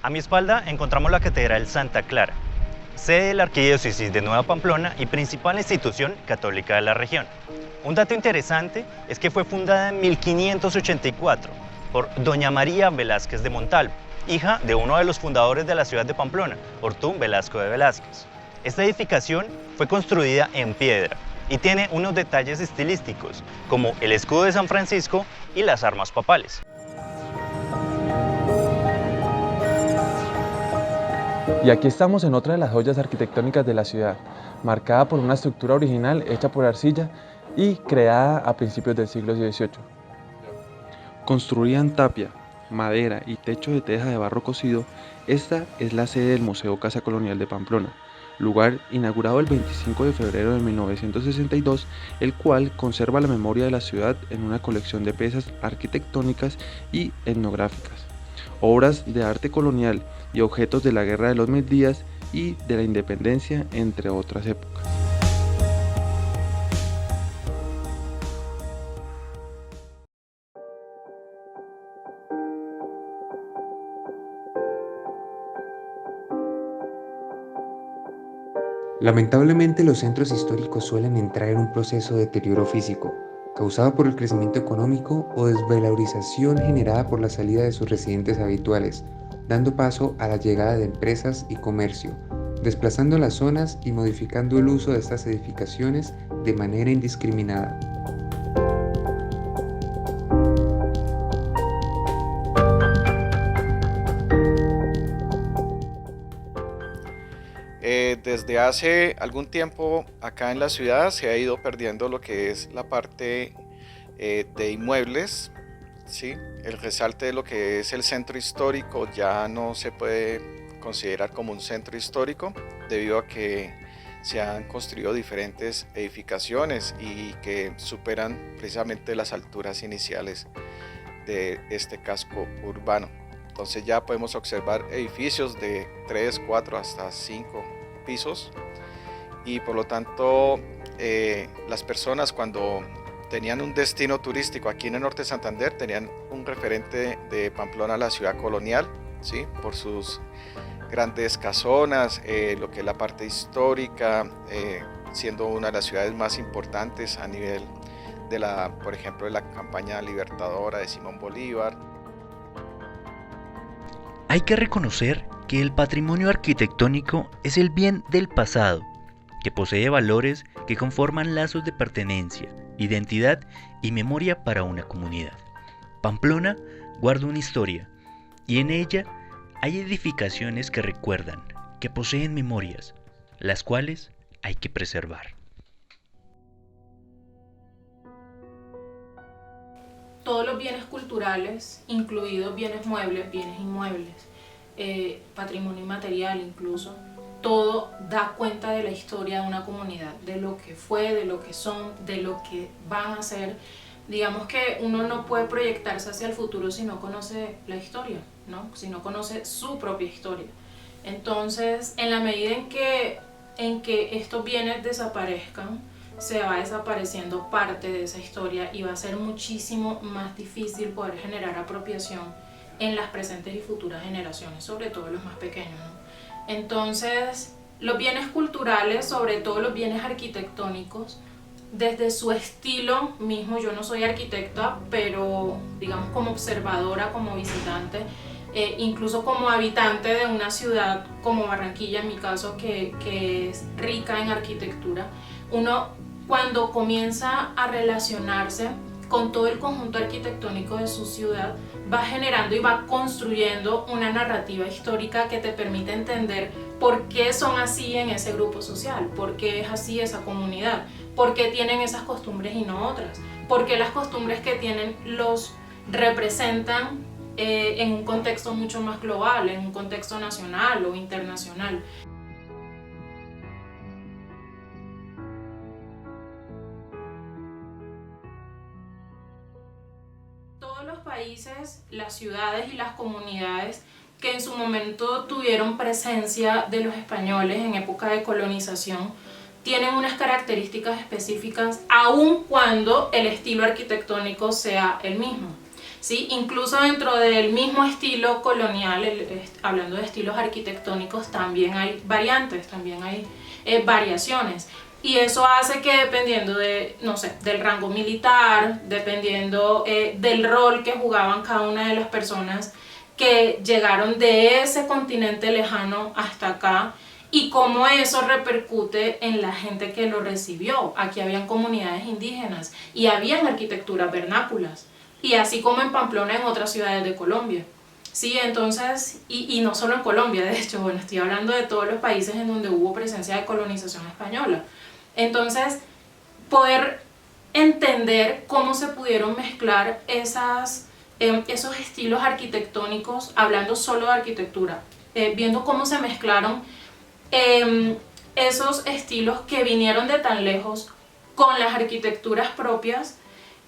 A mi espalda encontramos la Catedral Santa Clara, sede de la Arquidiócesis de Nueva Pamplona y principal institución católica de la región. Un dato interesante es que fue fundada en 1584 por Doña María Velázquez de Montalvo, hija de uno de los fundadores de la ciudad de Pamplona, Ortún Velasco de Velázquez. Esta edificación fue construida en piedra y tiene unos detalles estilísticos, como el escudo de San Francisco y las armas papales. Y aquí estamos en otra de las joyas arquitectónicas de la ciudad, marcada por una estructura original hecha por arcilla y creada a principios del siglo XVIII. Construida en tapia, madera y techo de teja de barro cocido, esta es la sede del Museo Casa Colonial de Pamplona, lugar inaugurado el 25 de febrero de 1962, el cual conserva la memoria de la ciudad en una colección de piezas arquitectónicas y etnográficas, obras de arte colonial y objetos de la Guerra de los Mil Días y de la Independencia, entre otras épocas. Lamentablemente, los centros históricos suelen entrar en un proceso de deterioro físico, causado por el crecimiento económico o desvalorización generada por la salida de sus residentes habituales, dando paso a la llegada de empresas y comercio, desplazando las zonas y modificando el uso de estas edificaciones de manera indiscriminada. Desde hace algún tiempo acá en la ciudad se ha ido perdiendo lo que es la parte de inmuebles, ¿sí? El resalte de lo que es el centro histórico ya no se puede considerar como un centro histórico debido a que se han construido diferentes edificaciones y que superan precisamente las alturas iniciales de este casco urbano. Entonces ya podemos observar edificios de 3, 4 hasta 5 pisos y por lo tanto las personas cuando tenían un destino turístico aquí en el norte de Santander tenían un referente de Pamplona, la ciudad colonial, ¿sí? Por sus grandes casonas, lo que es la parte histórica, siendo una de las ciudades más importantes a nivel de por ejemplo, de la campaña libertadora de Simón Bolívar. Hay que reconocer que el patrimonio arquitectónico es el bien del pasado, que posee valores que conforman lazos de pertenencia, identidad y memoria para una comunidad. Pamplona guarda una historia y en ella hay edificaciones que recuerdan, que poseen memorias, las cuales hay que preservar. Todos los bienes culturales, incluidos bienes muebles, bienes inmuebles, patrimonio inmaterial incluso, todo da cuenta de la historia de una comunidad, de lo que fue, de lo que son, de lo que van a ser. Digamos que uno no puede proyectarse hacia el futuro si no conoce la historia, ¿no? Si no conoce su propia historia. Entonces, en la medida en que estos bienes desaparezcan, se va desapareciendo parte de esa historia y va a ser muchísimo más difícil poder generar apropiación en las presentes y futuras generaciones, sobre todo los más pequeños, ¿no? Entonces, los bienes culturales, sobre todo los bienes arquitectónicos, desde su estilo mismo, yo no soy arquitecta, pero digamos como observadora, como visitante, incluso como habitante de una ciudad como Barranquilla, en mi caso, que es rica en arquitectura, uno cuando comienza a relacionarse con todo el conjunto arquitectónico de su ciudad, va generando y va construyendo una narrativa histórica que te permite entender por qué son así en ese grupo social, por qué es así esa comunidad, por qué tienen esas costumbres y no otras, por qué las costumbres que tienen los representan en un contexto mucho más global, en un contexto nacional o internacional. Todos los países, las ciudades y las comunidades que en su momento tuvieron presencia de los españoles en época de colonización tienen unas características específicas aun cuando el estilo arquitectónico sea el mismo. ¿sí? Incluso dentro del mismo estilo colonial, hablando de estilos arquitectónicos, también hay variantes, también hay variaciones. Y eso hace que dependiendo de, no sé, del rango militar, dependiendo del rol que jugaban cada una de las personas que llegaron de ese continente lejano hasta acá, y cómo eso repercute en la gente que lo recibió. Aquí habían comunidades indígenas y habían arquitecturas vernáculas, y así como en Pamplona, en otras ciudades de Colombia. Sí, entonces, y no solo en Colombia, de hecho, bueno, estoy hablando de todos los países en donde hubo presencia de colonización española. Entonces, poder entender cómo se pudieron mezclar esos estilos arquitectónicos, hablando solo de arquitectura, viendo cómo se mezclaron esos estilos que vinieron de tan lejos con las arquitecturas propias.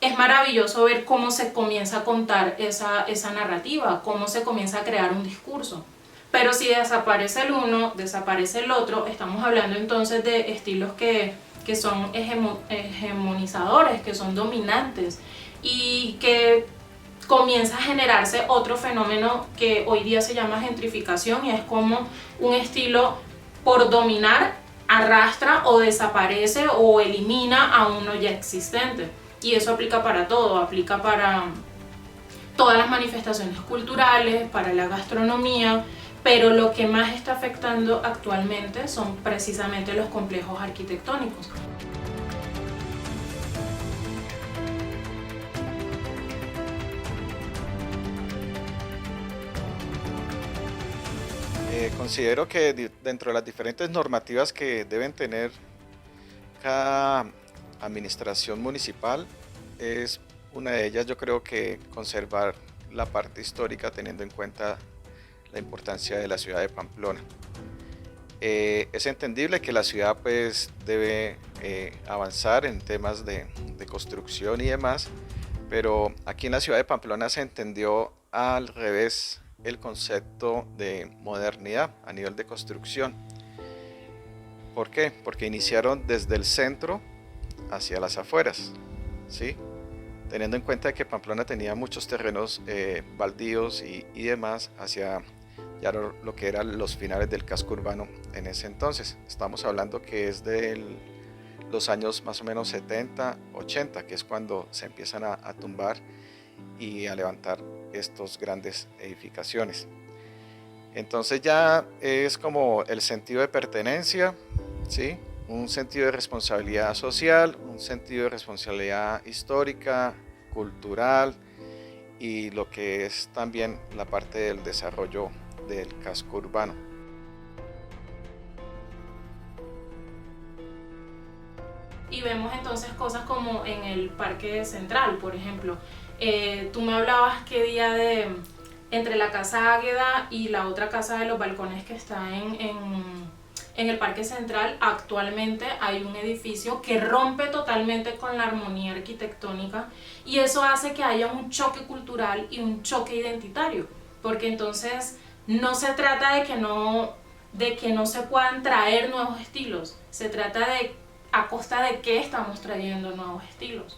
Es maravilloso ver cómo se comienza a contar esa narrativa, cómo se comienza a crear un discurso. Pero si desaparece el uno, desaparece el otro, estamos hablando entonces de estilos que son hegemonizadores, que son dominantes, y que comienza a generarse otro fenómeno que hoy día se llama gentrificación, y es como un estilo por dominar arrastra o desaparece o elimina a uno ya existente. Y eso aplica para todo, aplica para todas las manifestaciones culturales, para la gastronomía, pero lo que más está afectando actualmente son precisamente los complejos arquitectónicos. Considero que dentro de las diferentes normativas que deben tener cada administración municipal, es una de ellas, yo creo, que conservar la parte histórica, teniendo en cuenta la importancia de la ciudad de Pamplona. Es entendible que la ciudad pues debe avanzar en temas de construcción y demás, pero aquí en la ciudad de Pamplona se entendió al revés el concepto de modernidad a nivel de construcción. ¿Por qué? Porque iniciaron desde el centro hacia las afueras, ¿sí? Teniendo en cuenta que Pamplona tenía muchos terrenos baldíos y demás hacia ya lo que eran los finales del casco urbano en ese entonces. Estamos hablando que es de los años más o menos 70, 80, que es cuando se empiezan a tumbar y a levantar estos grandes edificaciones. Entonces ya es como el sentido de pertenencia, ¿sí? Un sentido de responsabilidad social, un sentido de responsabilidad histórica, cultural, y lo que es también la parte del desarrollo del casco urbano. Y vemos entonces cosas como en el Parque Central, por ejemplo. Tú me hablabas qué día entre la Casa Águeda y la otra Casa de los Balcones que está en el Parque Central. Actualmente hay un edificio que rompe totalmente con la armonía arquitectónica, y eso hace que haya un choque cultural y un choque identitario, porque entonces no se trata de que no se puedan traer nuevos estilos, se trata de a costa de qué estamos trayendo nuevos estilos,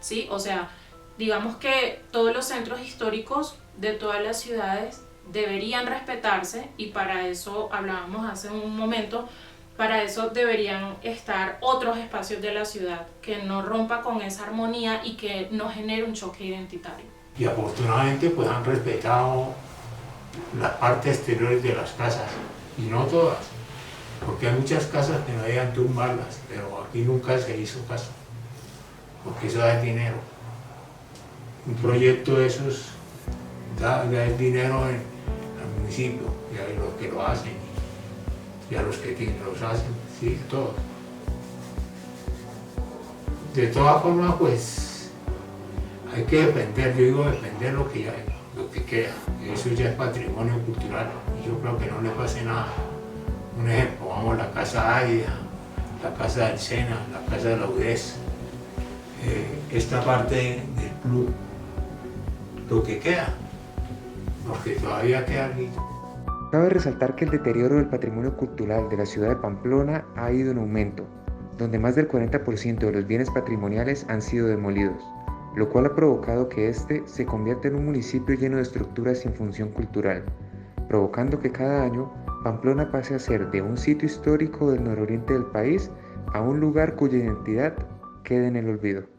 ¿sí? O sea, digamos que todos los centros históricos de todas las ciudades deberían respetarse, y para eso hablábamos hace un momento, para eso deberían estar otros espacios de la ciudad que no rompa con esa armonía y que no genere un choque identitario. Y afortunadamente pues han respetado las partes exteriores de las casas, y no todas, porque hay muchas casas que no debían tumbarlas, pero aquí nunca se hizo caso, porque eso da dinero. Un proyecto de esos da el dinero al municipio y a los que lo hacen y a los que los hacen, sí, todos. De todas formas, pues hay que defender, yo digo defender lo que queda, eso ya es patrimonio cultural y yo creo que no le pase nada. Un ejemplo, vamos a la Casa Águeda, la Casa del Sena, la Casa de la UDES, esta parte del club, lo que queda, porque todavía queda aquí. Cabe resaltar que el deterioro del patrimonio cultural de la ciudad de Pamplona ha ido en aumento, donde más del 40% de los bienes patrimoniales han sido demolidos, lo cual ha provocado que este se convierta en un municipio lleno de estructuras sin función cultural, provocando que cada año Pamplona pase a ser de un sitio histórico del nororiente del país a un lugar cuya identidad quede en el olvido.